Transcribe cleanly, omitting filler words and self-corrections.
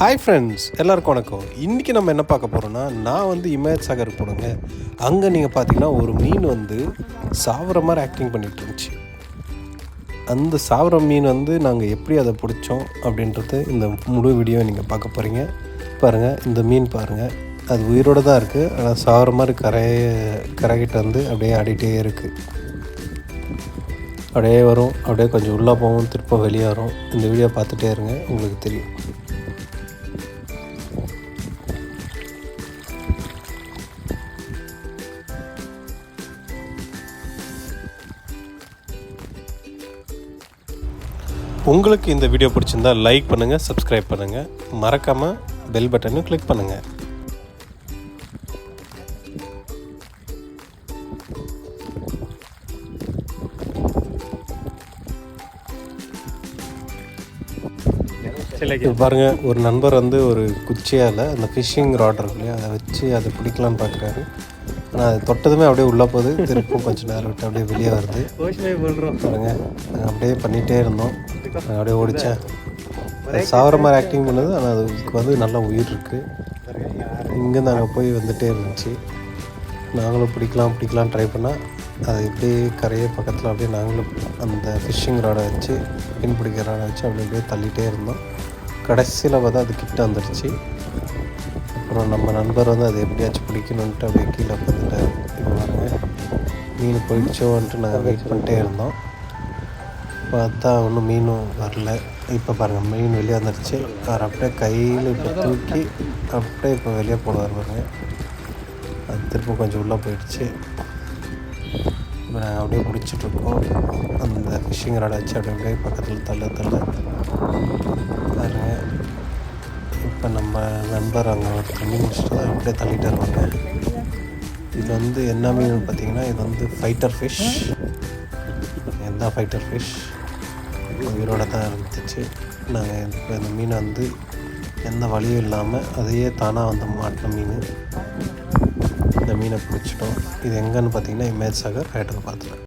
Hi friends, எல்லாருக்கும் வணக்கம். இன்றைக்கி நம்ம என்ன பார்க்க போகிறோன்னா, நான் வந்து இமேஜ் சாகருக்கு போனேங்க. அங்கே நீங்கள் பார்த்தீங்கன்னா ஒரு மீன் வந்து சாவர மாதிரி ஆக்டிங் பண்ணிகிட்டு இருந்துச்சு. அந்த சாவர மீன் வந்து நாங்கள் எப்படி அதை பிடிச்சோம் அப்படின்றது இந்த முழு வீடியோ நீங்கள் பார்க்க போகிறீங்க. பாருங்கள், இந்த மீன் பாருங்கள், அது உயிரோடு தான் இருக்குது. ஆனால் சாவர மாதிரி கரைகிட்ட வந்து அப்படியே ஆடிட்டே இருக்குது. அப்படியே வரும், அப்படியே கொஞ்சம் உள்ளே போகும், திரும்ப வெளியே வரும். இந்த வீடியோ பார்த்துட்டே இருங்க, உங்களுக்கு தெரியும். உங்களுக்கு இந்த வீடியோ பிடிச்சிருந்தால் லைக் பண்ணுங்கள், சப்ஸ்கிரைப் பண்ணுங்கள், மறக்காமல் பெல் பட்டனும் கிளிக் பண்ணுங்கள். பாருங்கள், ஒரு நண்பர் வந்து ஒரு குச்சியால் அந்த ஃபிஷ்ஷிங் ராட் இருக்கு இல்லையா, அதை வச்சு அதை பிடிக்கலான்னு பார்க்குறாரு. ஆனால் அது தொட்டதுமே அப்படியே உள்ளே போகுது, திருப்பும் கொஞ்சம் நேரம் விட்டு அப்படியே வெளியே வருது. பாருங்கள், நாங்கள் அப்படியே பண்ணிகிட்டே இருந்தோம், நாங்கள் அப்படியே ஓடிச்சேன். அது சாவர மாதிரி ஆக்டிங் பண்ணுது, ஆனால் அதுக்கு வந்து நல்லா உயிர் இருக்குது. இங்கே நாங்கள் போய் வந்துகிட்டே இருந்துச்சு. நாங்களும் பிடிக்கலாம் ட்ரை பண்ணால் அது இப்படியே கரையே பக்கத்தில் அப்படியே நாங்களும் அந்த ஃபிஷ்ஷிங் ராடை வச்சு மீன் பிடிக்கிற ராடை வச்சு அப்படியே தள்ளிகிட்டே இருந்தோம். கடைசியில் பார்த்தா அது கிட்ட வந்துடுச்சு. அப்புறம் நம்ம நண்பர் வந்து அது எப்படியாச்சும் பிடிக்கணுன்ட்டு அப்படியே கீழே பார்த்துட்டாரு. இப்போ பாருங்க, மீன் போயிடுச்சோன்ட்டு நாங்கள் வெயிட் பண்ணிட்டே இருந்தோம். பார்த்தா ஒன்றும் மீனும் வரல. இப்போ பாருங்கள், மீன் வெளியே வந்துடுச்சு. அவர் அப்படியே கையில் இப்போ தூக்கி அப்படியே இப்போ வெளியே போடுவார் பாருங்க. அது திரும்ப கொஞ்சம் உள்ளே போயிடுச்சு. இப்போ நாங்கள் அப்படியே பிடிச்சிட்ருக்கோம். அந்த ஃபிஷ்ஷிங் ராடை வச்சு அப்படியே பக்கத்தில் தள்ள பாருங்க. இப்போ நம்ம நண்பர் அங்கே ஒரு தண்ணி முடிச்சுட்டு தான் அப்படியே தள்ளிட்டு வருவாங்க. இது வந்து என்ன மீன் பார்த்திங்கன்னா, இது வந்து ஃபைட்டர் ஃபிஷ். எந்த ஃபைட்டர் ஃபிஷ் உயிரோட தான் இருந்துச்சு. நாங்கள் இப்போ இந்த மீனை வந்து எந்த வழியும் இல்லாமல் அதையே தானாக வந்து மாட்டின மீன். இந்த மீனை பிடிச்சிட்டோம். இது எங்கன்னு பார்த்தீங்கன்னா இமேஜ் சாகர் ஹைட்ரோபாத்தில்.